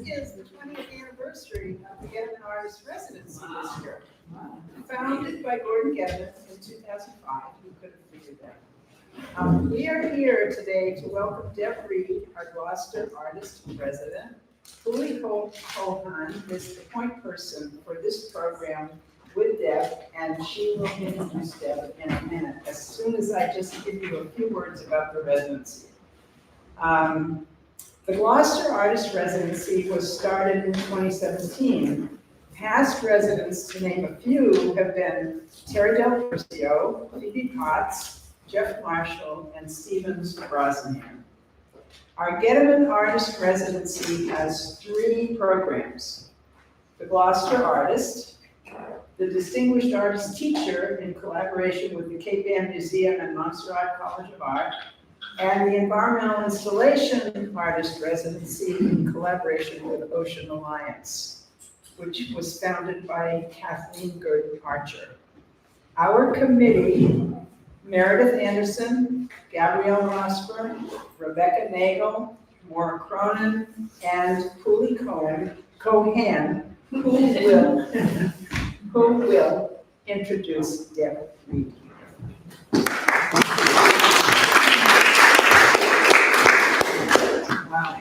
is the 20th anniversary of the Goeteman Artist Residency this year. Founded by Gordon Goeteman in 2005, who could have figured that. We are here today to welcome Deborah Read, our Gloucester Artist Resident. Julie Cohan is the point person for this program with Deb, and she will introduce Deb in a minute, as soon as I just give you a few words about the residency. The Gloucester Artist Residency was started in 2017. Past residents, to name a few, have been Terry Del Percio, Phoebe Potts, Jeff Marshall, and Stevens Brosnan. Our Goeteman Artist Residency has 3 programs: the Gloucester Artist, the Distinguished Artist Teacher in collaboration with the Cape Ann Museum and Montserrat College of Art, and the Environmental Installation Artist Residency in collaboration with Ocean Alliance, which was founded by Kathleen Goeteman Archer. Our committee: Meredith Anderson, Gabrielle Rosper, Rebecca Nagel, Maura Cronin, and Julie Cohan, who will introduce Deborah Read. Wow.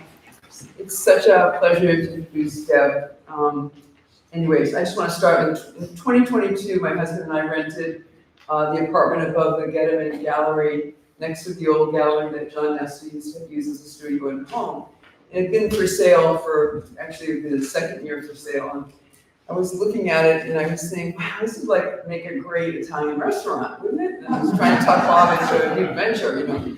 It's such a pleasure to introduce Deb. Anyways, I just want to start with, in 2022, my husband and I rented the apartment above the Goeteman Gallery, next to the old gallery that John Nestor used to use as a studio and home. It had been for sale for, actually it was the second year for sale. And I was looking at it and I was saying, wow, this would like make a great Italian restaurant, wouldn't it? And I was trying to talk Bob into a new venture, you know.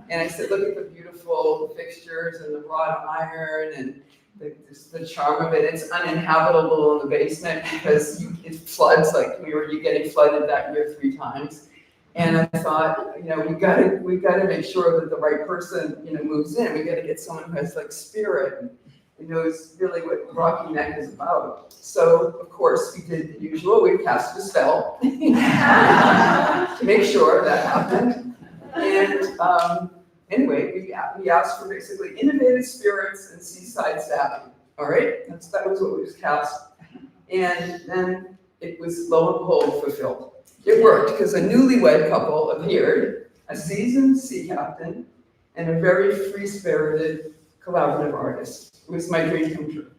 And I said, look at the beautiful fixtures and the wrought iron and the charm of it. It's uninhabitable in the basement because it floods, like we were getting flooded that year 3 times. And I thought, you know, we've got to make sure that the right person, you know, moves in. We got to get someone who has like spirit and knows really what Rocky Neck is about. So of course we did the usual. We cast a spell to make sure that happened. And anyway, we asked for basically innovative spirits and seaside staffing. All right, that was what we was cast. And then it was, lo and behold, fulfilled. It worked because a newlywed couple appeared, a seasoned sea captain, and a very free-spirited collaborative artist. It was my dream come true.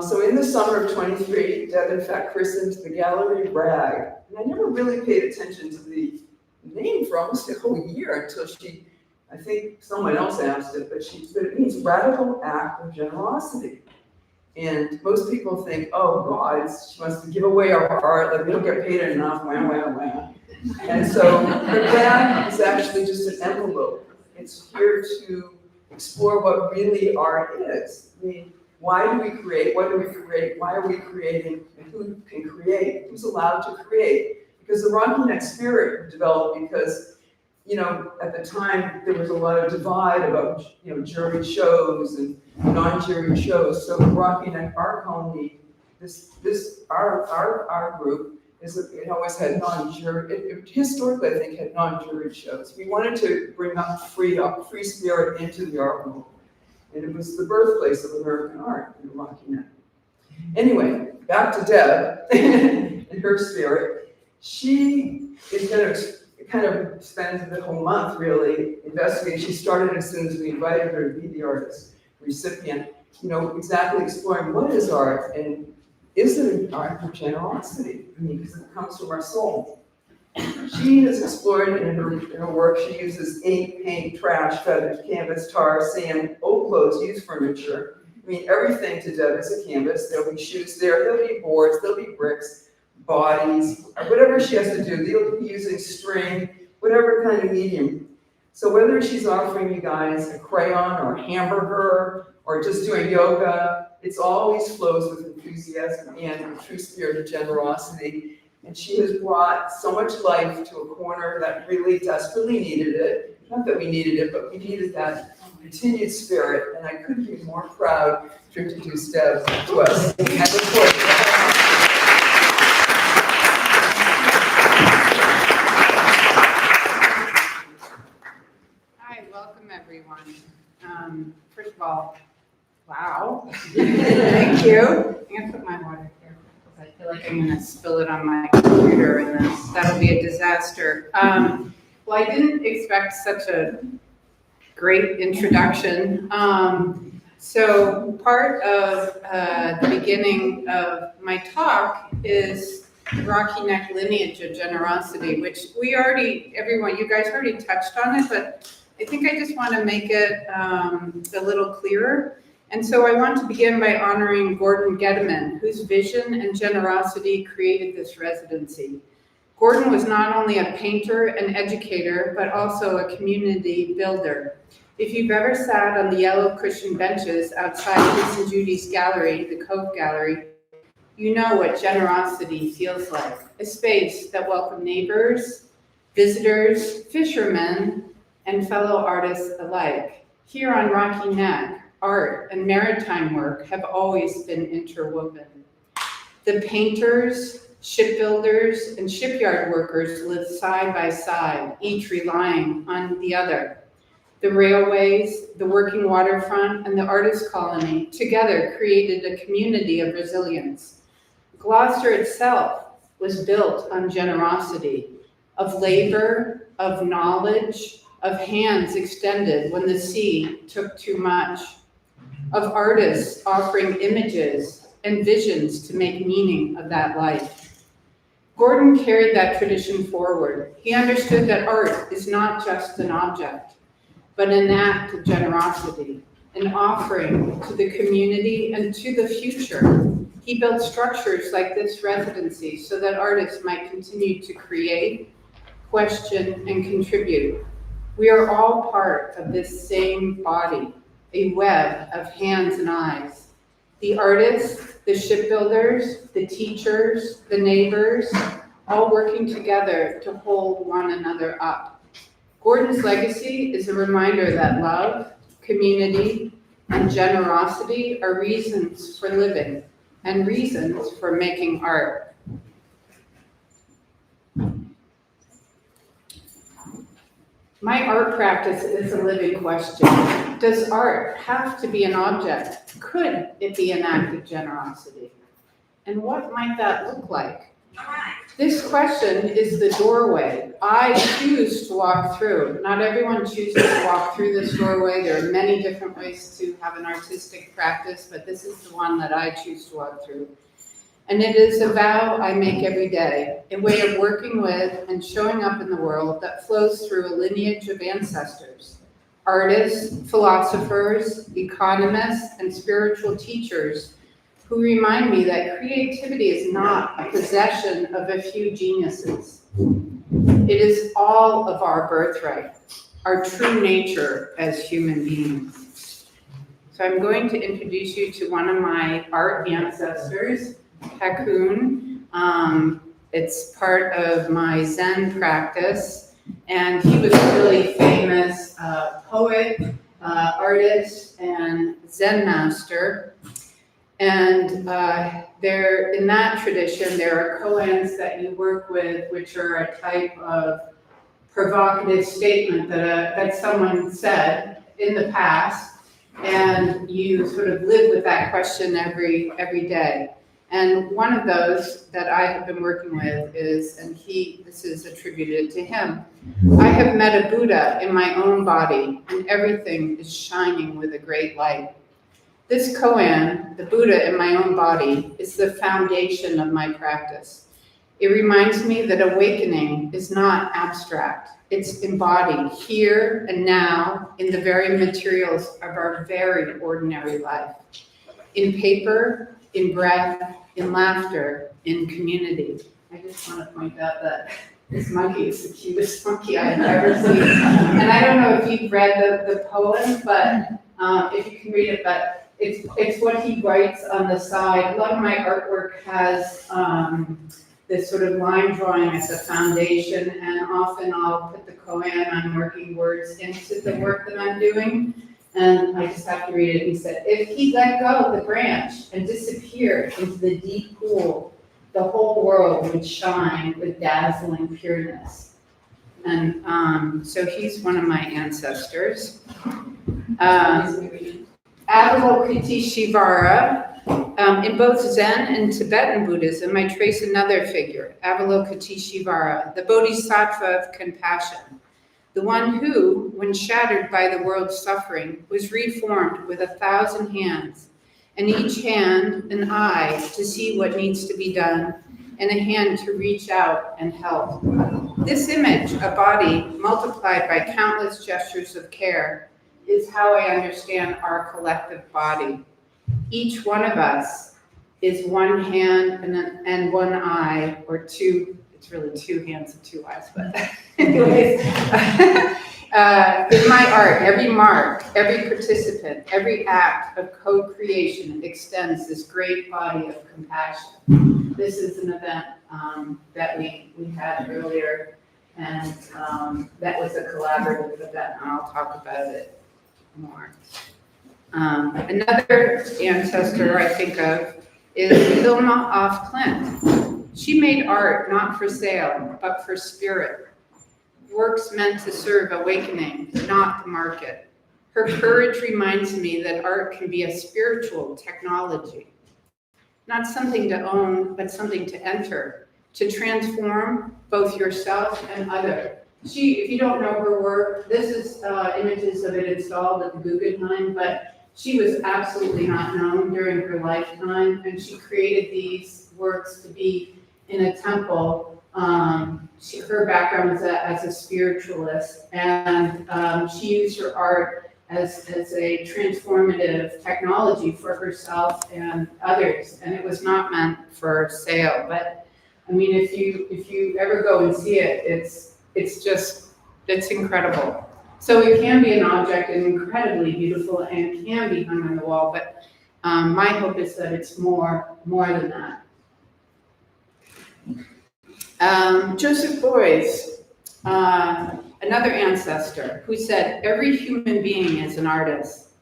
So in the summer of 23, Deb in fact christened the gallery Rag. And I never really paid attention to the name for almost a whole year until she, I think someone else asked it, but she said it means radical act of generosity. And most people think, oh God, she wants to give away our art, like we don't get paid enough, wham, wham, wham. And so the bag is actually just an envelope. It's here to explore what really art is. I mean, why do we create? What do we create? Why are we creating? And who can create? Who's allowed to create? Because the Rocky Neck spirit developed because, you know, at the time there was a lot of divide about, you know, jury shows and non-jury shows. So the Rocky Neck Art Colony, our group it always had non-jury. It historically, I think, had non-jury shows. We wanted to bring up free spirit into the art world, and it was the birthplace of American art in Rocky Neck. Anyway, back to Deb and her spirit. She is going to kind of spend the whole month really investigating. She started as soon as we invited her to be the artist recipient, you know, exactly exploring what is art and is it an art of generosity? I mean, because it comes from our soul. She has explored in her work, she uses ink, paint, trash, feathers, canvas, tar, sand, old clothes, used furniture. I mean, everything to Deb is a canvas. There'll be shoes there, there'll be boards, there'll be bricks, bodies, whatever she has to do. They'll be using string, whatever kind of medium. So whether she's offering you guys a crayon or a hamburger or just doing yoga, it always flows with enthusiasm and a true spirit of generosity. And she has brought so much life to a corner that really desperately needed it. Not that we needed it, but we needed that continued spirit. And I couldn't be more proud to introduce Deb to us. And of course, Hi, welcome everyone. First of all, Wow. Thank you. I'm gonna put my water here because I feel like I'm gonna spill it on my computer and that'll be a disaster. Well, I didn't expect such a great introduction. So part of the beginning of my talk is Rocky Neck lineage of generosity, which everyone, you guys already touched on it, but I think I just want to make it a little clearer. And so I want to begin by honoring Gordon Goeteman, whose vision and generosity created this residency. Gordon was not only a painter and educator, but also a community builder. If you've ever sat on the yellow cushion benches outside Miss and Judy's gallery, the Cove Gallery, you know what generosity feels like. A space that welcomes neighbors, visitors, fishermen, and fellow artists alike. Here on Rocky Neck, art and maritime work have always been interwoven. The painters, shipbuilders, and shipyard workers live side by side, each relying on the other. The railways, the working waterfront, and the artist colony together created a community of resilience. Gloucester itself was built on generosity, of labor, of knowledge, of hands extended when the sea took too much, of artists offering images and visions to make meaning of that life. Gordon carried that tradition forward. He understood that art is not just an object, but an act of generosity, an offering to the community and to the future. He built structures like this residency so that artists might continue to create, question, and contribute. We are all part of this same body, a web of hands and eyes. The artists, the shipbuilders, the teachers, the neighbors, all working together to hold one another up. Gordon's legacy is a reminder that love, community, and generosity are reasons for living and reasons for making art. My art practice is a living question. Does art have to be an object? Could it be an act of generosity? And what might that look like? This question is the doorway I choose to walk through. Not everyone chooses to walk through this doorway. There are many different ways to have an artistic practice, but this is the one that I choose to walk through. And it is a vow I make every day, a way of working with and showing up in the world that flows through a lineage of ancestors, artists, philosophers, economists, and spiritual teachers who remind me that creativity is not a possession of a few geniuses. It is all of our birthright, our true nature as human beings. So I'm going to introduce you to one of my art ancestors, Hakoon. It's part of my Zen practice, and he was a really famous poet, artist, and Zen master. And there, in that tradition, there are koans that you work with, which are a type of provocative statement that someone said in the past, and you sort of live with that question every day. And one of those that I have been working with is, and this is attributed to him, I have met a Buddha in my own body, and everything is shining with a great light. This koan, the Buddha in my own body, is the foundation of my practice. It reminds me that awakening is not abstract. It's embodied here and now in the very materials of our very ordinary life. In paper, in breath, in laughter, in community. I just want to point out that this monkey is the cutest monkey I've ever seen. And I don't know if you've read the poem, but if you can read it, but it's what he writes on the side. A lot of my artwork has this sort of line drawing as a foundation, and often I'll put the koan I'm working words into the work that I'm doing. And I just have to read it. He said, if he let go of the branch and disappeared into the deep pool, the whole world would shine with dazzling pureness. And so he's one of my ancestors. Avalokiteshvara. In both Zen and Tibetan Buddhism, I trace another figure, Avalokiteshvara, the bodhisattva of compassion, the one who, when shattered by the world's suffering, was reformed with 1,000 hands, and each hand an eye to see what needs to be done, and a hand to reach out and help. This image, a body multiplied by countless gestures of care, is how I understand our collective body. Each one of us is one hand and one eye, or two, it's really 2 hands and 2 eyes, but anyways. In my art, every mark, every participant, every act of co-creation extends this great body of compassion. This is an event that we had earlier, and that was a collaborative event, and I'll talk about it more. Another ancestor I think of is Hilma af Klint. She made art not for sale, but for spirit. Works meant to serve awakening, not the market. Her courage reminds me that art can be a spiritual technology. Not something to own, but something to enter, to transform both yourself and other. If you don't know her work, this is images of it installed at the Goeteman, but she was absolutely not known during her lifetime, and she created these works to be in a temple. Her background was as a spiritualist, and she used her art as a transformative technology for herself and others, and it was not meant for sale. But I mean, if you ever go and see it, it's incredible. So it can be an object and incredibly beautiful and can be hung on the wall, but my hope is that it's more than that. Joseph Beuys, another ancestor, who said, every human being is an artist.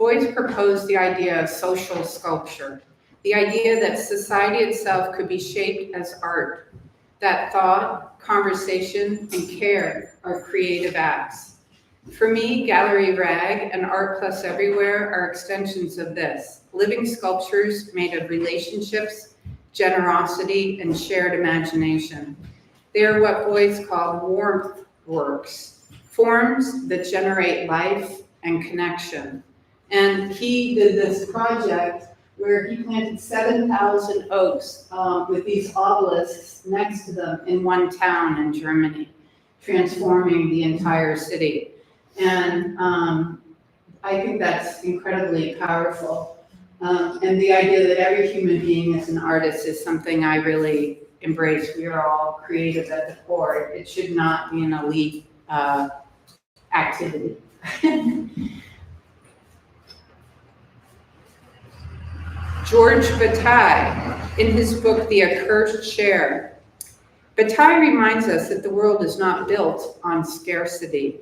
Beuys proposed the idea of social sculpture, the idea that society itself could be shaped as art, that thought, conversation, and care are creative acts. For me, Gallery Rag and Art+Everywhere are extensions of this, living sculptures made of relationships, generosity, and shared imagination. They are what Beuys called warmth works, forms that generate life and connection. And he did this project where he planted 7,000 oaks with these obelisks next to them in one town in Germany, transforming the entire city. And I think that's incredibly powerful. And the idea that every human being is an artist is something I really embrace. We are all creative at the core. It should not be an elite activity. George Bataille, in his book, The Accursed Share. Bataille reminds us that the world is not built on scarcity.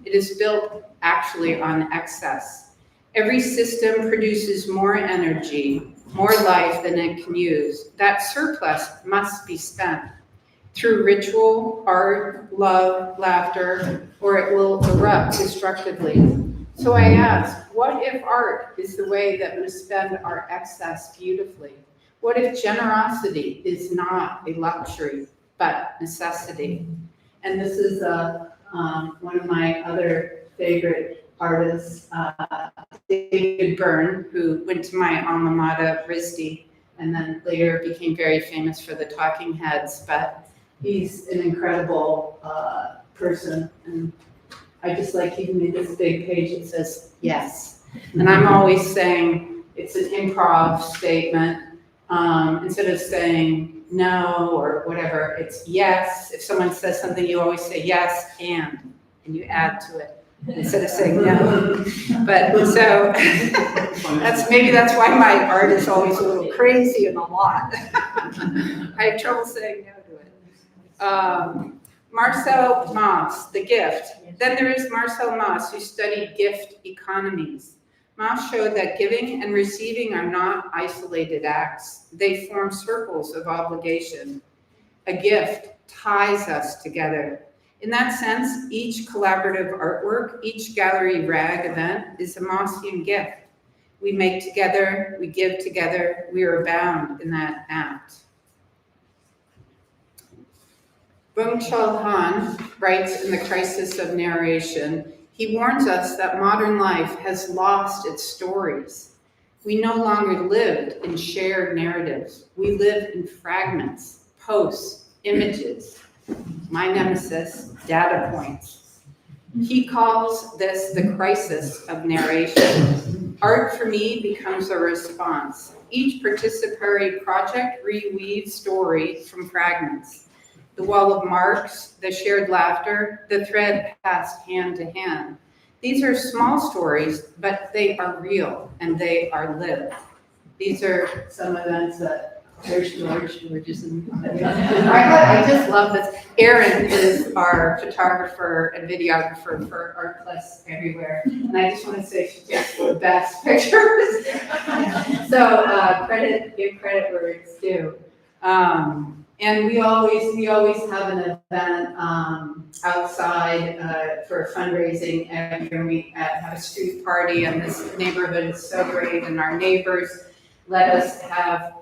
It is built actually on excess. Every system produces more energy, more life than it can use. That surplus must be spent through ritual, art, love, laughter, or it will erupt destructively. So I ask, what if art is the way that we spend our excess beautifully? What if generosity is not a luxury, but necessity? And this is one of my other favorite artists, David Byrne, who went to my alma mater, RISD, and then later became very famous for the Talking Heads, but he's an incredible person. And I just like he made this big page that says, yes. And I'm always saying it's an improv statement. Instead of saying no or whatever, it's yes. If someone says something, you always say yes, and you add to it instead of saying no. But so that's why my art is always a little crazy and a lot. I have trouble saying no to it. Marcel Mauss, The Gift. Then there is Marcel Mauss, who studied gift economies. Mauss showed that giving and receiving are not isolated acts. They form circles of obligation. A gift ties us together. In that sense, each collaborative artwork, each Gallery Rag event is a Maussian gift. We make together, we give together, we are bound in that act. Byung-Chul Han writes in The Crisis of Narration, he warns us that modern life has lost its stories. We no longer lived in shared narratives. We live in fragments, posts, images. My nemesis, data points. He calls this the crisis of narration. Art for me becomes a response. Each participatory project reweaves story from fragments. The wall of marks, the shared laughter, the thread passed hand to hand. These are small stories, but they are real and they are lived. These are some events that there's George is in. I just love this. Erin is our photographer and videographer for Art+Everywhere, and I just want to say she takes the best pictures. So give credit where it's due. And we always have an event outside for fundraising, and we have a street party, and this neighborhood is so great, and our neighbors let us have,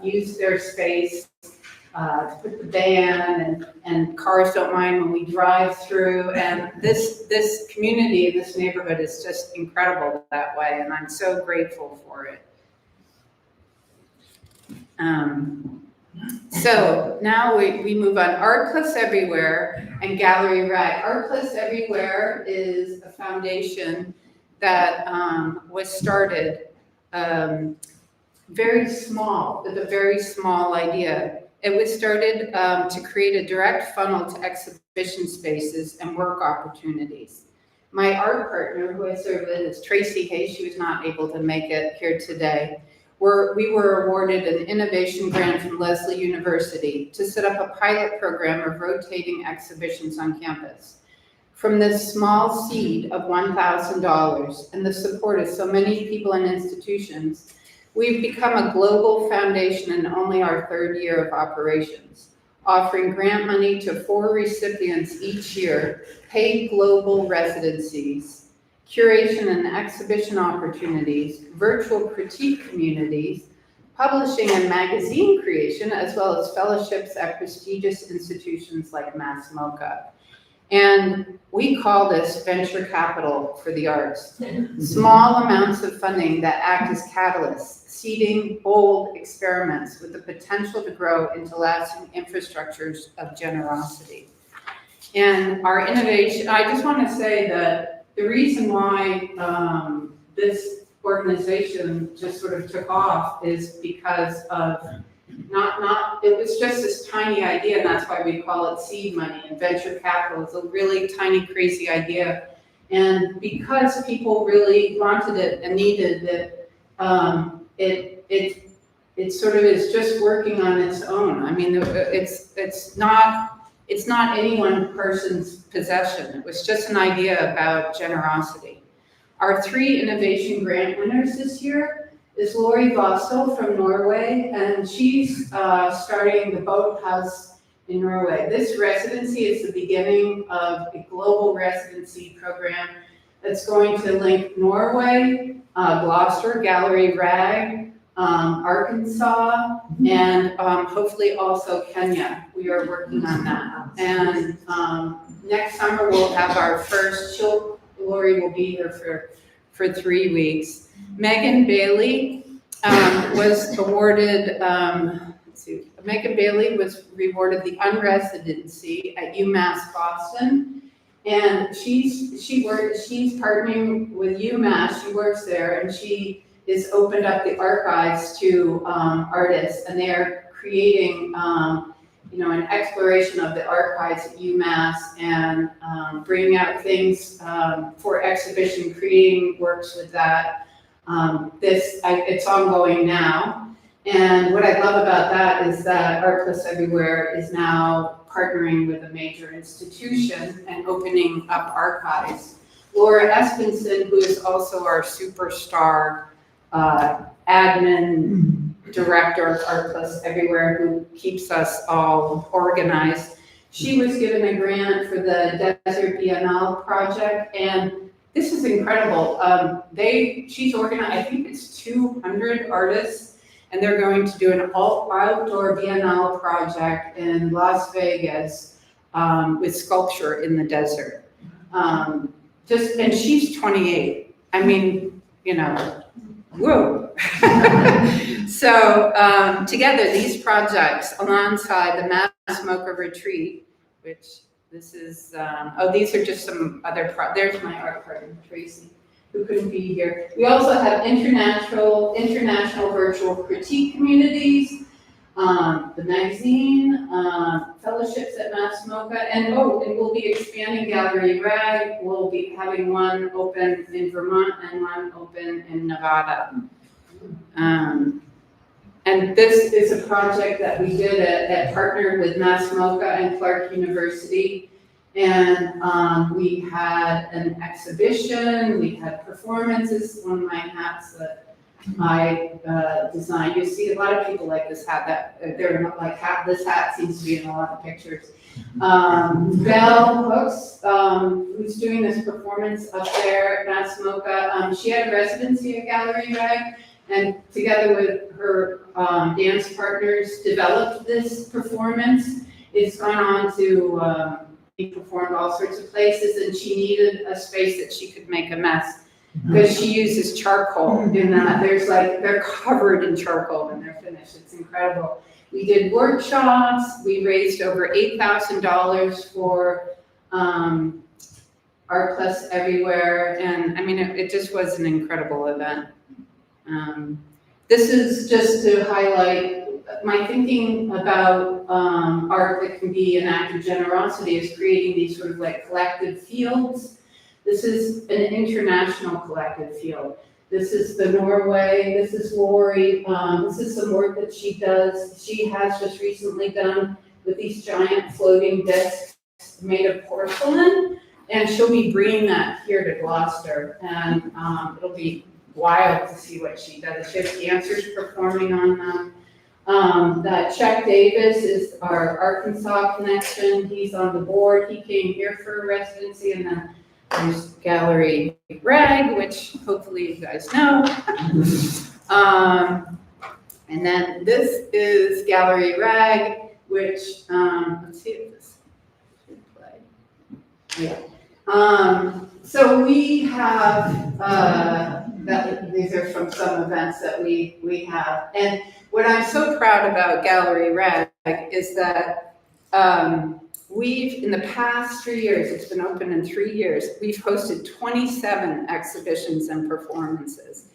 use their space to put the band, and cars don't mind when we drive through, and this community, this neighborhood is just incredible that way, and I'm so grateful for it. So now we move on. Art+Everywhere and Gallery Rag. Art+Everywhere is a foundation that was started very small, with a very small idea. It was started to create a direct funnel to exhibition spaces and work opportunities. My art partner, who I serve with, is Tracy Hayes. She was not able to make it here today. We were awarded an innovation grant from Lesley University to set up a pilot program of rotating exhibitions on campus. From this small seed of $1,000 and the support of so many people and institutions, we've become a global foundation in only our third year of operations, offering grant money to 4 recipients each year, paid global residencies, curation and exhibition opportunities, virtual critique communities, publishing and magazine creation, as well as fellowships at prestigious institutions like Mass MoCA. And we call this venture capital for the arts. Small amounts of funding that act as catalysts, seeding bold experiments with the potential to grow into lasting infrastructures of generosity. And our innovation, I just want to say that the reason why this organization just sort of took off is because of it was just this tiny idea, and that's why we call it seed money, and venture capital is a really tiny, crazy idea. And because people really wanted it and needed it, it sort of is just working on its own. I mean, it's not any one person's possession. It was just an idea about generosity. Our 3 innovation grant winners this year is Lori Vossel from Norway, and she's starting the Boathouse in Norway. This residency is the beginning of a global residency program that's going to link Norway, Gloucester, Gallery Rag, Arkansas, and hopefully also Kenya. We are working on that. And next summer we'll have our first, Lori will be here for 3 weeks. Megan Bailey was awarded, Megan Bailey was rewarded the unresidency at UMass Boston. And she's partnering with UMass, she works there, and she is opened up the archives to artists, and they are creating an exploration of the archives at UMass and bringing out things for exhibition, creating works with that. It's ongoing now. And what I love about that is that Art+Everywhere is now partnering with a major institution and opening up archives. Laura Espenson, who is also our superstar admin director of Art+Everywhere, who keeps us all organized. She was given a grant for the Desert Biennale project, and this is incredible. She's organized, I think it's 200 artists, and they're going to do an outdoor Biennale project in Las Vegas with sculpture in the desert. And she's 28. I mean, you know, whoa. So together, these projects alongside the Mass Smoker Retreat, which this is, these are just some other, there's my art partner, Tracy, who couldn't be here. We also have international virtual critique communities, the magazine, fellowships at Mass MoCA, and we'll be expanding Gallery Rag. We'll be having one open in Vermont and one open in Nevada. And this is a project that we did that partnered with Mass MoCA and Clark University. And we had an exhibition, we had performances. One of my hats that I designed. You see a lot of people like this hat, that they're not like this hat seems to be in a lot of pictures. Belle Hooks, who's doing this performance up there at Mass MoCA, she had a residency at Gallery Rag, and together with her dance partners developed this performance. It's gone on to be performed all sorts of places, and she needed a space that she could make a mess, because she uses charcoal in that. They're covered in charcoal when they're finished. It's incredible. We did workshops. We raised over $8,000 for Art+Everywhere, and I mean, it just was an incredible event. This is just to highlight my thinking about art that can be an act of generosity, is creating these sort of like collective fields. This is an international collective field. This is the Norway, this is Lori, this is some work that she does. She has just recently done with these giant floating discs made of porcelain, and she'll be bringing that here to Gloucester, and it'll be wild to see what she does. She has dancers performing on them. That Chuck Davis is our Arkansas connection. He's on the board. He came here for a residency, and then there's Gallery Rag, which hopefully you guys know. And then this is Gallery Rag, which, let's see if this should play. Yeah. So we have, these are from some events that we have. And what I'm so proud about Gallery Rag is that we've, in the past 3 years, it's been open in 3 years, we've hosted 27 exhibitions and performances,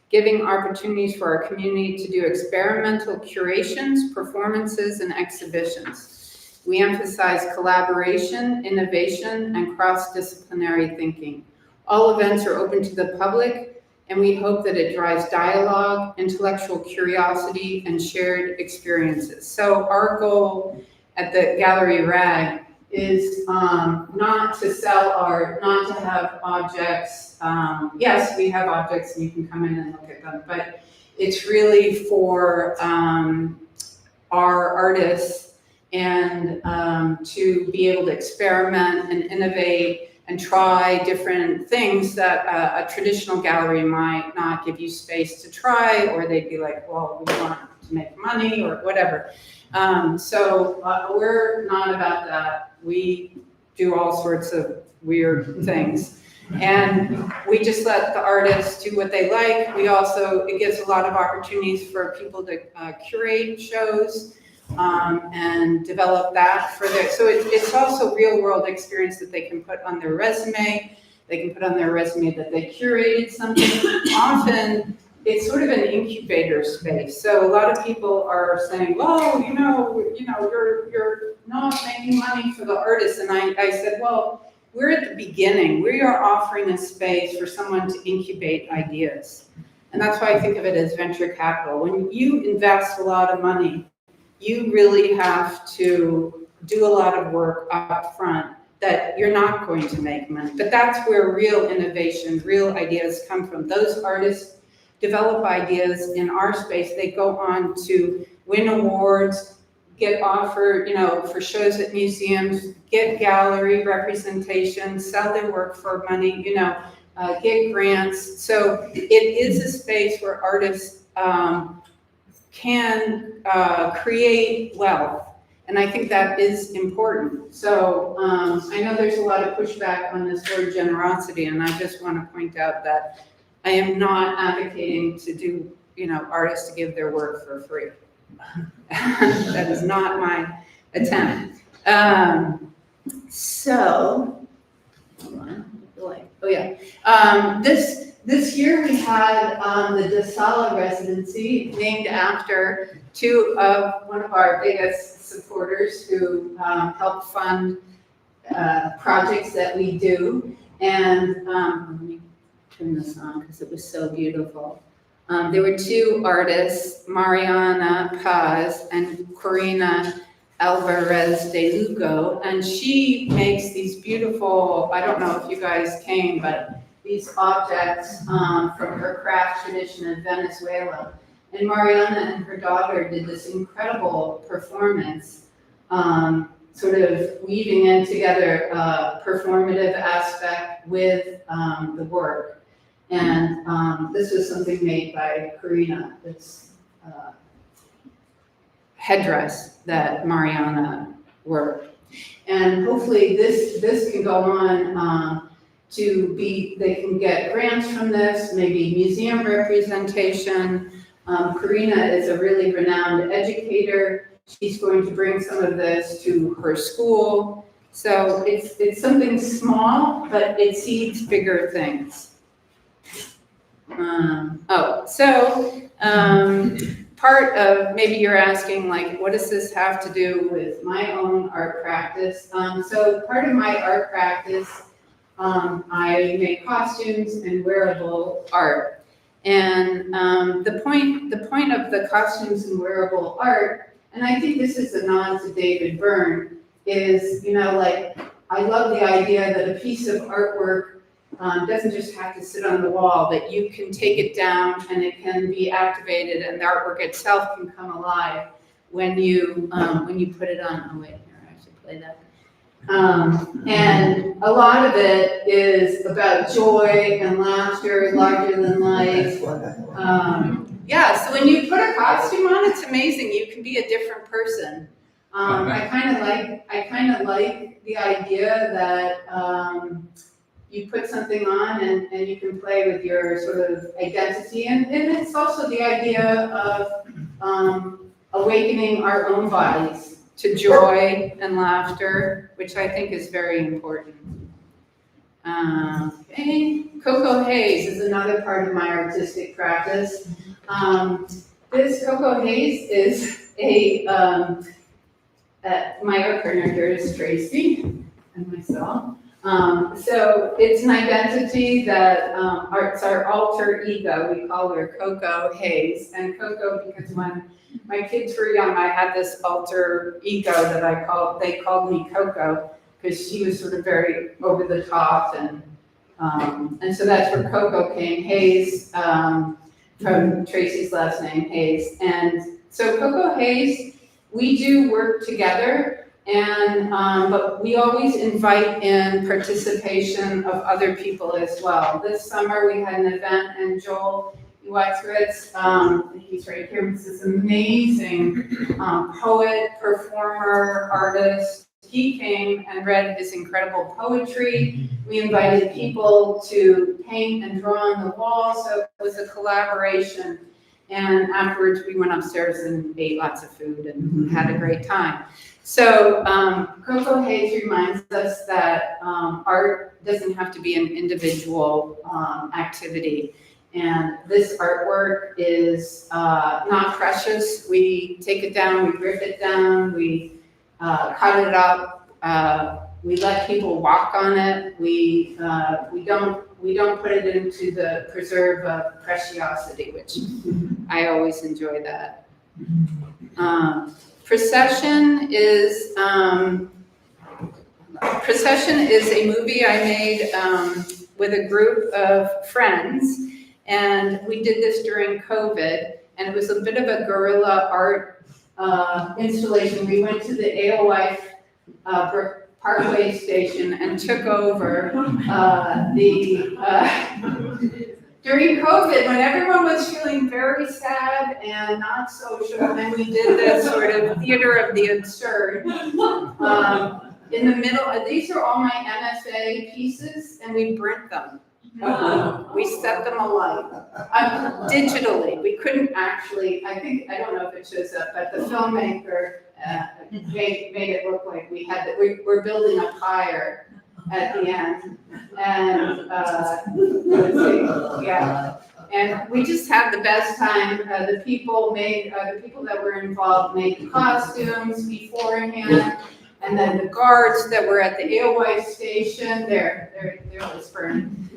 giving opportunities for our community to do experimental curations, performances, and exhibitions. We emphasize collaboration, innovation, and cross-disciplinary thinking. All events are open to the public, and we hope that it drives dialogue, intellectual curiosity, and shared experiences. So our goal at the Gallery Rag is not to sell art, not to have objects. Yes, we have objects and you can come in and look at them, but it's really for our artists and to be able to experiment and innovate and try different things that a traditional gallery might not give you space to try, or they'd be like, well, we want to make money or whatever. So we're not about that. We do all sorts of weird things. And we just let the artists do what they like. We also, it gives a lot of opportunities for people to curate shows and develop that for their, so it's also real world experience that they can put on their resume. They can put on their resume that they curated something. Often it's sort of an incubator space. So a lot of people are saying, well, you know, you're not making money for the artists. And I said, well, we're at the beginning. We are offering a space for someone to incubate ideas. And that's why I think of it as venture capital. When you invest a lot of money, you really have to do a lot of work up front that you're not going to make money. But that's where real innovation, real ideas come from. Those artists develop ideas in our space. They go on to win awards, get offered, you know, for shows at museums, get gallery representation, sell their work for money, you know. get grants. So it is a space where artists can create wealth. And I think that is important. So I know there's a lot of pushback on this word generosity, and I just want to point out that I am not advocating to do, artists to give their work for free. That is not my attempt. So, hold on, oh yeah. This year we had the DeSala residency, named after one of our biggest supporters who help fund projects that we do. And let me turn this on because it was so beautiful. There were two artists, Mariana Paz and Corina Alvarez de Lugo, and she makes these beautiful, I don't know if you guys came, but these objects from her craft tradition in Venezuela. And Mariana and her daughter did this incredible performance, sort of weaving in together a performative aspect with the work. And this was something made by Corina, this headdress that Mariana worked. And hopefully this can go on they can get grants from this, maybe museum representation. Corina is a really renowned educator. She's going to bring some of this to her school. So it's something small, but it seeds bigger things. Part of, maybe you're asking, like, what does this have to do with my own art practice? So part of my art practice, I make costumes and wearable art. And the point of the costumes and wearable art, and I think this is a nod to David Byrne, is, I love the idea that a piece of artwork doesn't just have to sit on the wall, that you can take it down and it can be activated and the artwork itself can come alive when you put it on. Oh wait, here, I should play that. And a lot of it is about joy and laughter, larger than life. So when you put a costume on, it's amazing. You can be a different person. I kind of like the idea that you put something on and you can play with your sort of identity. And it's also the idea of awakening our own bodies to joy and laughter, which I think is very important. Coco Haze is another part of my artistic practice. This Coco Haze is my art partner here is Tracy and myself. So it's an identity that it's our alter ego. We call her Coco Haze. And Coco, because when my kids were young, I had this alter ego that they called me Coco, because she was sort of very over the top, and so that's where Coco came, Haze, from Tracy's last name, Haze. And so Coco Haze, we do work together. And but we always invite in participation of other people as well. This summer we had an event, and Joel Iwatzritz, he's right here, he's this amazing poet, performer, artist. He came and read his incredible poetry. We invited people to paint and draw on the wall, so it was a collaboration. And afterwards we went upstairs and ate lots of food and had a great time. So Coco Haze reminds us that art doesn't have to be an individual activity. And this artwork is not precious. We take it down, we rip it down, we cut it up, we let people walk on it. We don't put it into the preserve of preciosity, which I always enjoy that. Procession is a movie I made with a group of friends, and we did this during COVID, and it was a bit of a guerrilla art installation. We went to the AOI Park Parkway Station and took over during COVID, when everyone was feeling very sad and not social, and we did this sort of theater of the absurd. In the middle, these are all my MFA pieces, and we burnt them. We set them alight digitally. We couldn't actually, I don't know if it shows up, but the filmmaker made it look like we're building a pyre at the end. And let's see, yeah. And we just had the best time. The people that were involved made costumes beforehand. And then the guards that were at the AOY station, they're whispering,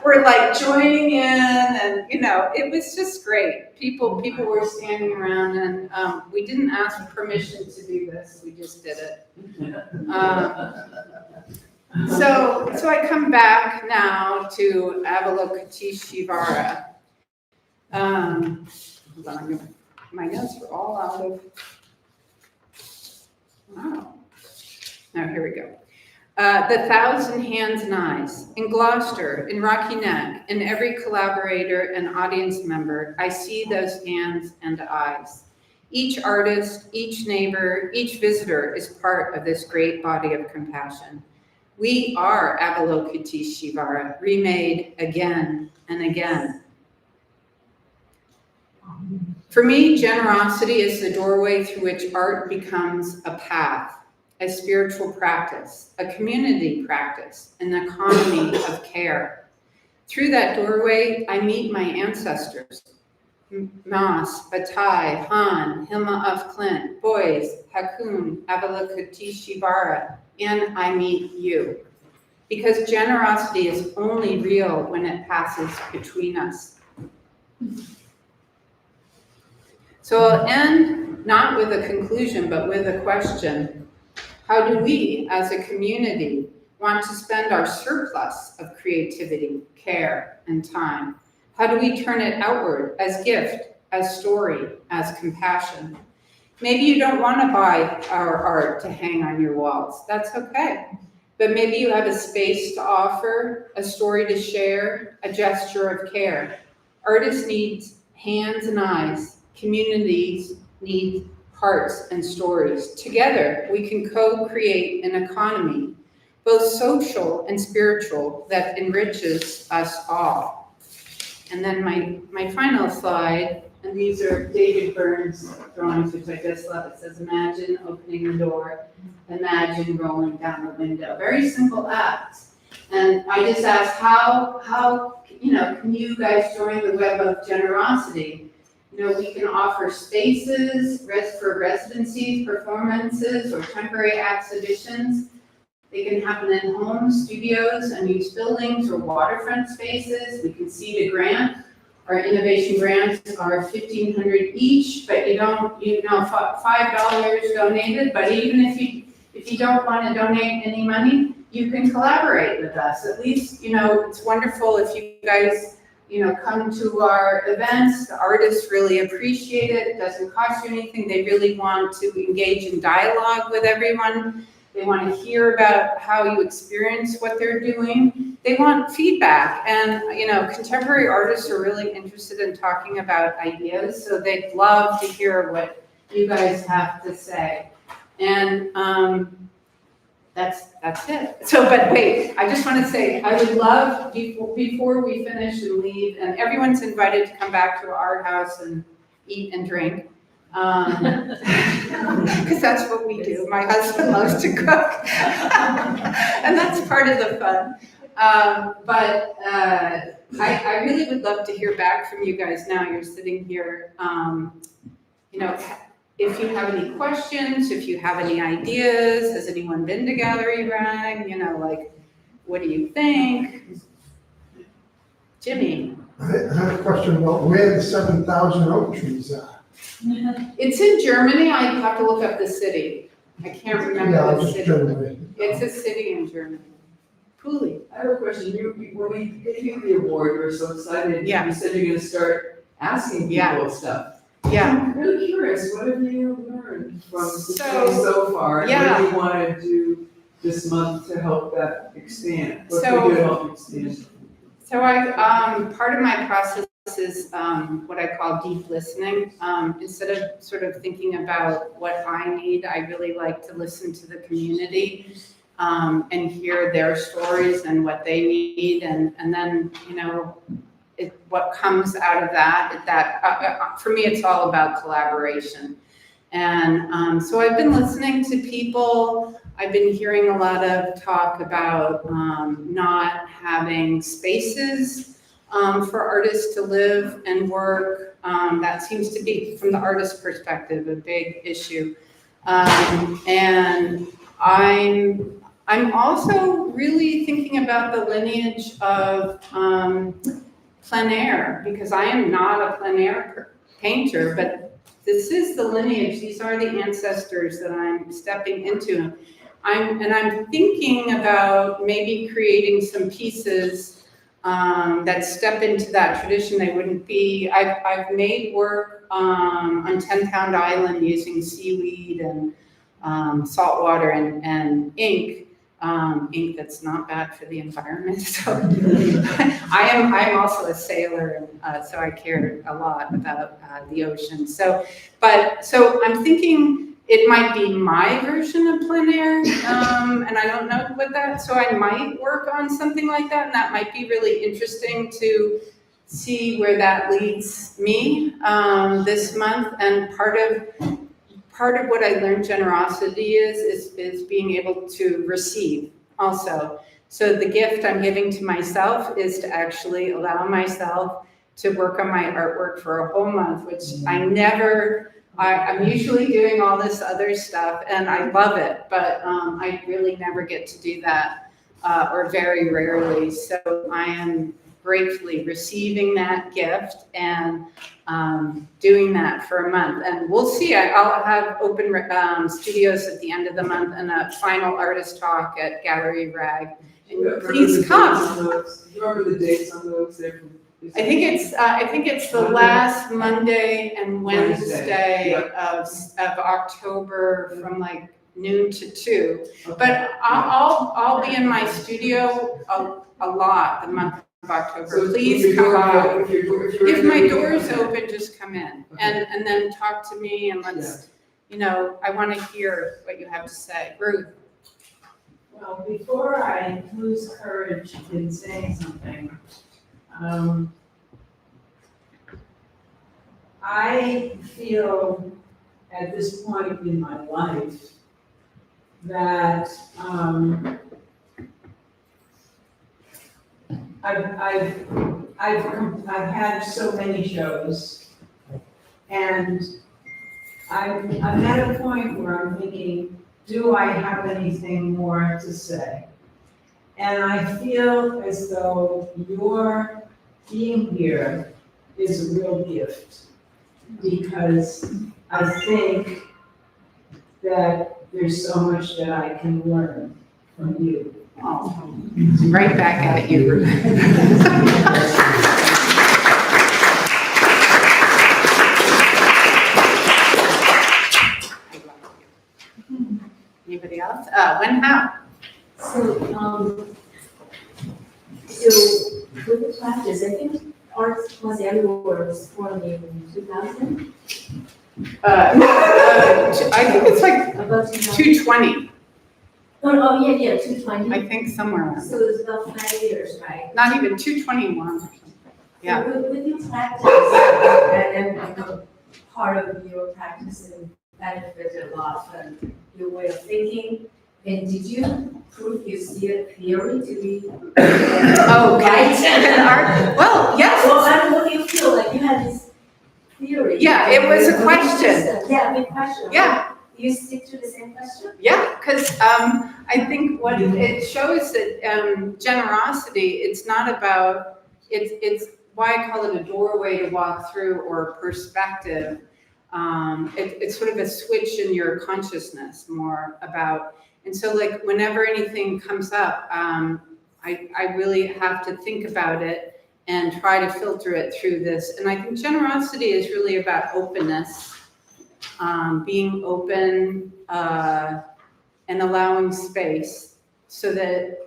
were like joining in, and it was just great. People were standing around, and we didn't ask permission to do this. We just did it. So I come back now to Avalokiteshvara. Hold on, my notes are all out of. Wow. Now here we go. The Thousand Hands and Eyes. In Gloucester, in Rocky Neck, in every collaborator and audience member, I see those hands and eyes. Each artist, each neighbor, each visitor is part of this great body of compassion. We are Avalokiteshvara, remade again and again. For me, generosity is the doorway through which art becomes a path, a spiritual practice, a community practice, an economy of care. Through that doorway, I meet my ancestors, Mas, Batai, Han, Hilma of Clint, Boys, Hakun, Avalokiteshvara, and I meet you. Because generosity is only real when it passes between us. So I'll end not with a conclusion, but with a question. How do we, as a community, want to spend our surplus of creativity, care, and time? How do we turn it outward as gift, as story, as compassion? Maybe you don't want to buy our art to hang on your walls. That's okay. But maybe you have a space to offer, a story to share, a gesture of care. Artists need hands and eyes. Communities need hearts and stories. Together, we can co-create an economy, both social and spiritual, that enriches us all. And then my final slide, and these are David Burns' drawings, which I just love. It says, imagine opening the door, imagine rolling down the window. Very simple acts. And I just asked, how can you guys join the web of generosity? We can offer spaces for residencies, performances, or temporary exhibitions. They can happen in homes, studios, unused buildings, or waterfront spaces. We can seed a grant. Our innovation grants are $1,500 each, but $5 donated. But even if you don't want to donate any money, you can collaborate with us. At least, it's wonderful if you guys come to our events. The artists really appreciate it. It doesn't cost you anything. They really want to engage in dialogue with everyone. They want to hear about how you experience what they're doing. They want feedback. And, contemporary artists are really interested in talking about ideas. So they'd love to hear what you guys have to say. And that's it. So, but wait, I just want to say, I would love, before we finish and leave, and everyone's invited to come back to our house and eat and drink, because that's what we do. My husband loves to cook, and that's part of the fun. But I really would love to hear back from you guys now. You're sitting here, if you have any questions, if you have any ideas, has anyone been to Gallery Rag? What do you think? Jimmy? I have a question about where the 7,000 oak trees are. It's in Germany. I have to look up the city. I can't remember the city. Germany. It's a city in Germany. Cooley. I have a question. When we gave you the award, you were so excited. Yeah. You said you're going to start asking people stuff. Yeah. I'm really curious, what have you learned from the So, study so far? And yeah. what do you want to do this month to help that expand? What So- can we do to help expand? So part of my process is what I call deep listening. Instead of sort of thinking about what I need, I really like to listen to the community and hear their stories and what they need, and then, you know, what comes out of that, for me, it's all about collaboration. And so I've been listening to people. I've been hearing a lot of talk about not having spaces for artists to live and work. That seems to be, from the artist perspective, a big issue. And I'm also really thinking about the lineage of plein air, because I am not a plein air painter, but this is the lineage. These are the ancestors that I'm stepping into. I'm thinking about maybe creating some pieces that step into that tradition. They wouldn't be. I've made work on 10 Pound Island using seaweed and salt water and ink. Ink that's not bad for the environment. So I'm also a sailor, and so I care a lot about the ocean. So I'm thinking it might be my version of plein air, and I don't know what that. So I might work on something like that, and that might be really interesting to see where that leads me this month. And part of what I learned generosity is being able to receive also. So the gift I'm giving to myself is to actually allow myself to work on my artwork for a whole month, which I'm usually doing all this other stuff and I love it, but I really never get to do that, or very rarely. So I am gratefully receiving that gift and doing that for a month. And we'll see. I'll have open studios at the end of the month and a final artist talk at Gallery Rag. And please come. Do you remember the dates on those? I think it's the last Monday and Wednesday of October from like noon to 2. Okay. But I'll be in my studio a lot the month of October. So Please come by. If my door door's open, just come in and then talk to me and let's, you know, I want to hear what you have to say. Ruth. Well, before I lose courage in saying something, I feel at this point in my life that I've had so many shows, and I'm at a point where I'm thinking, do I have anything more to say? And I feel as though your being here is a real gift, because I think that there's so much that I can learn from you. Oh, right back at you, Ruth. Anybody else? Wen Hao. So with the practice, I think Art+Everywhere was formed in 2000. I think it's like About 2000. 220. Oh, yeah, 220. I think somewhere around. So it's about 5 years, right? Not even 221 or something. Yeah. So with your practice, and then become part of your practice and benefited a lot from your way of thinking. And did you prove your theory to be Oh, right? Art. Well, yes. Well, what do you feel like you had this theory? Yeah, it was a question. Yeah, big question. Yeah. Do you stick to the same question? Yeah, because I think what it shows that generosity, it's not about, it's why I call it a doorway to walk through or a perspective. It's sort of a switch in your consciousness more about, and so like whenever anything comes up, I really have to think about it and try to filter it through this. And I think generosity is really about openness, being open and allowing space so that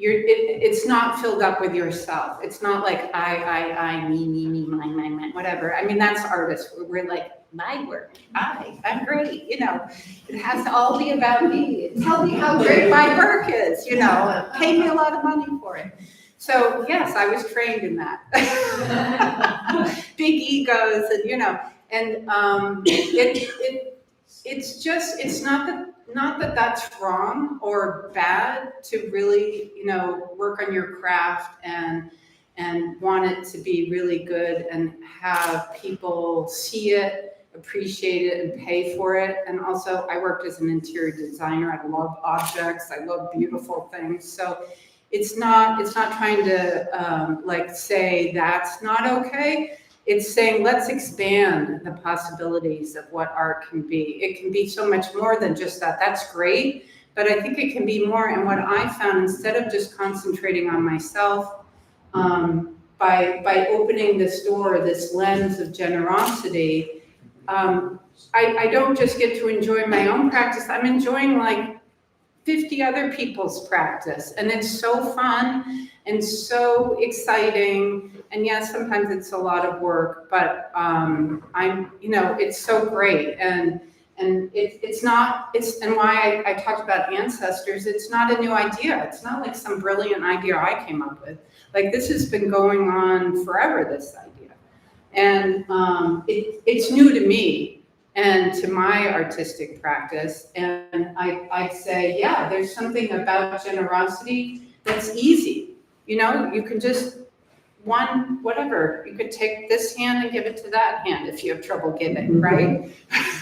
it's not filled up with yourself. It's not like I, me, my, whatever. I mean, that's artists. We're like, my work, I'm great, you know. It has to all be about me. Tell me how great my work is, you know. Pay me a lot of money for it. So yes, I was trained in that. Big egos and, you know, and it's just, it's not that that's wrong or bad to really, you know, work on your craft and want it to be really good and have people see it, appreciate it, and pay for it. And also, I worked as an interior designer. I love objects. I love beautiful things. So it's not trying to like say that's not okay. It's saying, let's expand the possibilities of what art can be. It can be so much more than just that. That's great, but I think it can be more. And what I found, instead of just concentrating on myself, by opening this door, this lens of generosity, I don't just get to enjoy my own practice. I'm enjoying like 50 other people's practice. And it's so fun and so exciting. And yes, sometimes it's a lot of work, but you know, it's so great. And it's why I talked about ancestors. It's not a new idea. It's not like some brilliant idea I came up with. Like, this has been going on forever, this idea. And it's new to me and to my artistic practice. And I'd say, yeah, there's something about generosity that's easy. You know, you can just whatever. You could take this hand and give it to that hand if you have trouble giving, right?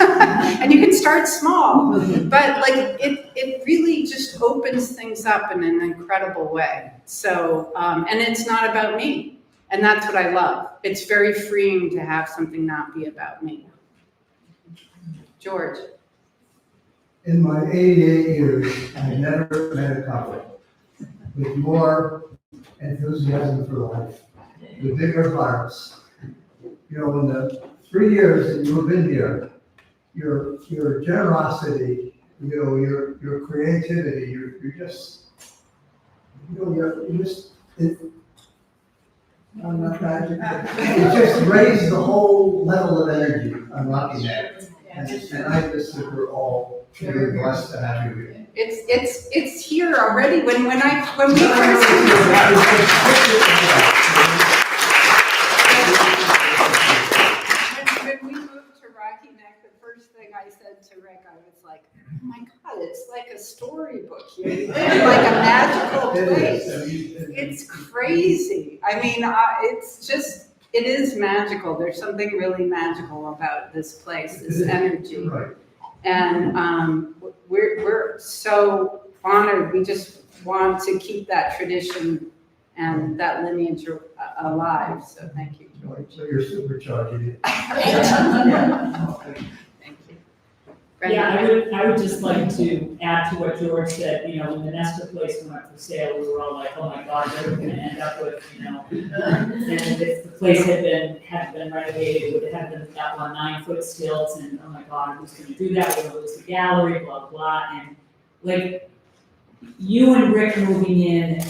And you can start small, but like it really just opens things up in an incredible way. So, and it's not about me. And that's what I love. It's very freeing to have something not be about me. George. In my 88 years, I've never met a couple with more enthusiasm for life, the bigger hearts. You know, in the 3 years that you've been here, your generosity, you know, your creativity, you're just, you know, I'm not trying to, it just raised the whole level of energy I'm looking at. And I just think we're all very blessed to have you here. It's here already. When we first when we moved to Rocky Neck, the first thing I said to Rick, I was like, oh my God, it's like a storybook here. It's like a magical place. It's crazy. I mean, it is magical. There's something really magical about this place, this energy. Right. And we're so honored. We just want to keep that tradition and that lineage alive. So thank you, George. So you're supercharging it. Thank you. Yeah, I would just like to add to what George said. You know, when the Nestor place went for sale, we were all like, oh my God, what are we gonna end up with, you know? And if the place had been renovated, it would have been up on 9-foot stilts, and oh my God, who's gonna do that? We're gonna lose the gallery, blah, blah. And like, you and Rick moving in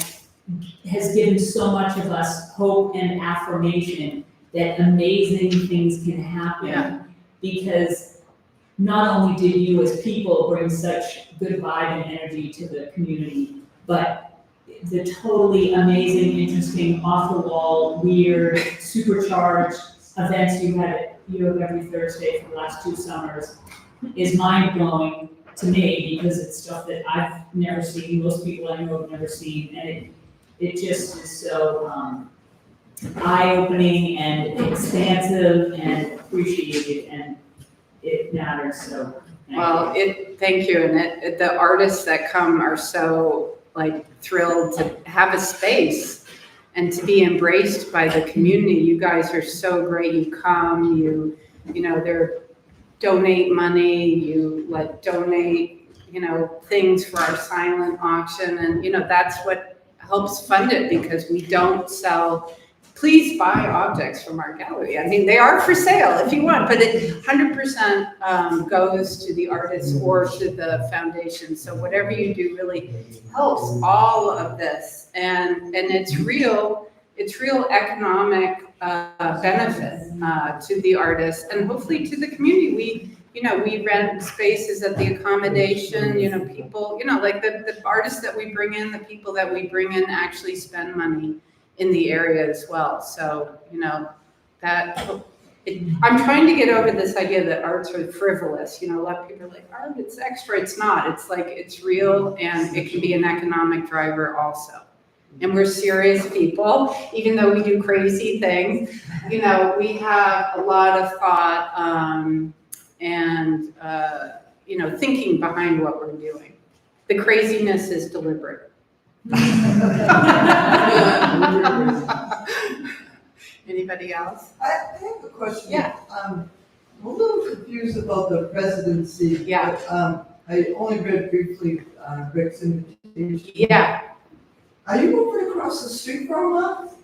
has given so much of us hope and affirmation that amazing things can happen. Yeah. Because not only did you as people bring such good vibe and energy to the community, but the totally amazing, interesting, off-the-wall, weird, supercharged events you have every Thursday for the last 2 summers is mind-blowing to me, because it's stuff that I've never seen, most people I know have never seen, and it just is so eye-opening and expansive and appreciated, and it matters, so. Thank you. And the artists that come are so like thrilled to have a space and to be embraced by the community. You guys are so great. You come, you know, they're donate money, you like donate, you know, things for our silent auction. And, you know, that's what helps fund it, because we don't sell please buy objects from our gallery. I mean, they are for sale if you want, but it 100% goes to the artists or to the foundation. So whatever you do really helps all of this, and it's real economic benefit to the artists and hopefully to the community. We rent spaces at the accommodation, people, like the artists that we bring in, the people that we bring in actually spend money in the area as well. So, I'm trying to get over this idea that art's are frivolous. A lot of people are like, art, it's extra. It's not. It's like, it's real, and it can be an economic driver also. And we're serious people, even though we do crazy things. We have a lot of thought and thinking behind what we're doing. The craziness is deliberate. Anybody else? I have a question. Yeah. I'm a little confused about the residency. Yeah. But, I only read briefly Rick's invitation. Yeah. Are you moving across the street from us?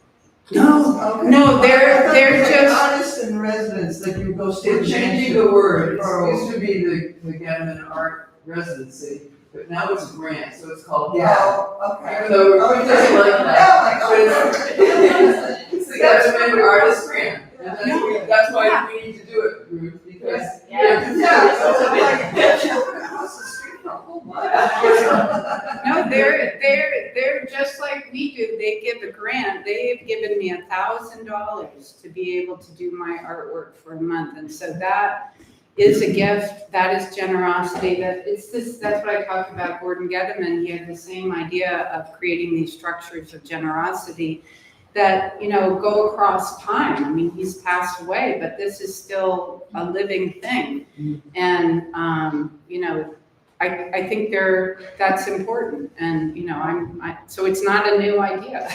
No, Okay. no, they're just. Artists in residence, like you go stay. We're in changing Mansion the word. or- It used to be the Goeteman Art Residency, but now it's a grant, so it's called Yeah, GAL. okay. Even though we're just like that. Yeah, like, But it's the Goeteman Artist Grant. And that's why we need to do it, Ruth, because. Yeah, so I'm like, you're moving across the street from, oh my. No, they're just like we do. They give a grant. They've given me $1,000 to be able to do my artwork for a month, and so that is a gift. That is generosity. That's what I talked about. Gordon Goeteman, he had the same idea of creating these structures of generosity that go across time. I mean, he's passed away, but this is still a living thing, and I think that's important, and so it's not a new idea.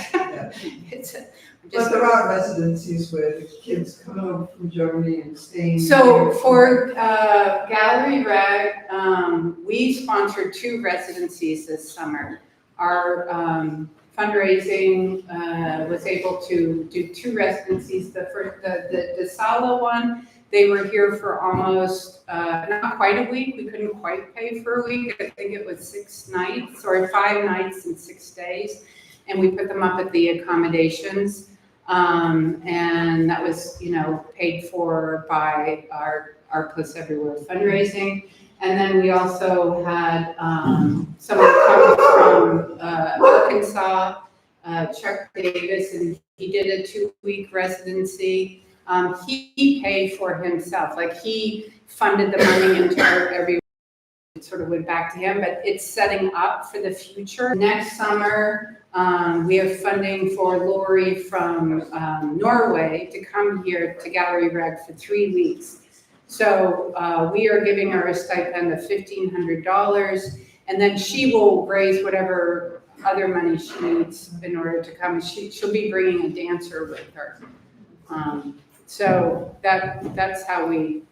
But there are residencies where the kids come over from Germany and stay. So for Gallery Reg, we sponsored 2 residencies this summer. Our fundraising was able to do 2 residencies. The first, the Sala one, they were here for almost not quite a week. We couldn't quite pay for a week. I think it was 6 nights or 5 nights and 6 days, and we put them up at the accommodations. And that was, paid for by our Art+Everywhere fundraising. And then we also had someone come from Arkansas, Chuck Davis, and he did a 2-week residency. He paid for himself, like he funded the money into Art+Everywhere. It sort of went back to him, but it's setting up for the future. Next summer, we have funding for Lori from Norway to come here to Gallery Reg for 3 weeks. So we are giving her a stipend of $1,500, and then she will raise whatever other money she needs in order to come. She'll be bringing a dancer with her. So that's how we.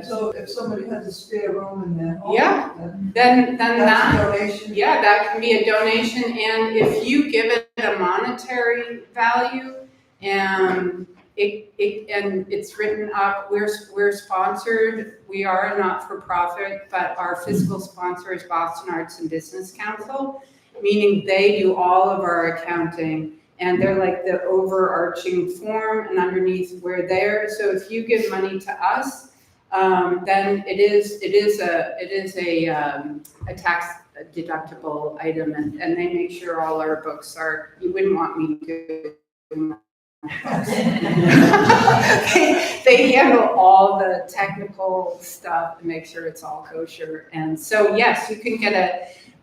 So if somebody has a spare room in their home. Yeah. Then Then that's that. a donation. Yeah, that can be a donation, and if you give it a monetary value, and it's written up, we're sponsored. We are a not-for-profit, but our fiscal sponsor is Boston Arts and Business Council, meaning they do all of our accounting, and they're like the overarching form, and underneath we're there. So if you give money to us, then it is a tax deductible item, and they make sure all our books are. You wouldn't want me doing they handle all the technical stuff and make sure it's all kosher. And so yes, you can get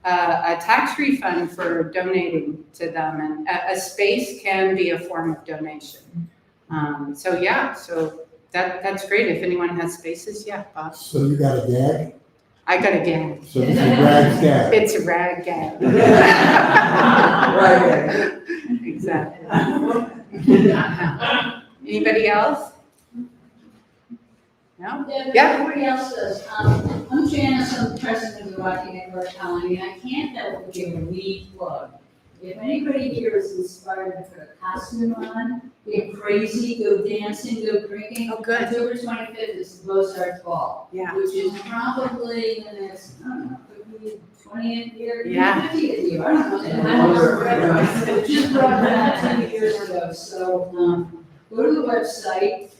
a tax refund for donating to them, and a space can be a form of donation. So yeah, so that's great. If anyone has spaces, yeah, Bob. So you got a gag? I got a gag. So this is Brad's gag. It's a rag gag. Right. Exactly. Anybody else? No? Yeah. Everybody else does. I'm Janice, I'm the president of the Rocky Network Colony, and I can't help but give a Read plug. if anybody here is inspired to put a costume on, get crazy, go dancing, go drinking. Oh, good. October 25th is the Mozart Ball. Yeah. Which is probably in the next, I don't know, could be 20th year, Yeah. 50th year, I don't know. And I was so just brought that 2 years ago, so, go to the website.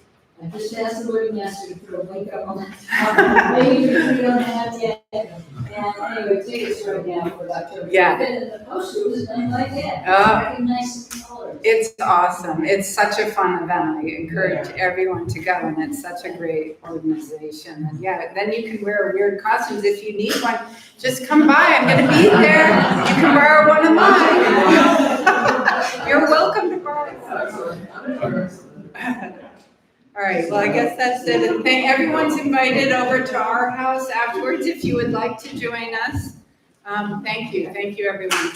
I just asked the webmaster to put a link up on the top. Maybe we don't have yet. And anyway, tickets right now for October. Yeah. And the poster was done like that. Oh. Recognize the colors. It's awesome. It's such a fun event. I encourage everyone to go, and it's such a great organization. And yeah, then you can wear weird costumes if you need one. Just come by. I'm going to be there. You can borrow one of mine. You're welcome to borrow. All right. Well, I guess that's it. And everyone's invited over to our house afterwards if you would like to join us. Thank you. Thank you, everyone.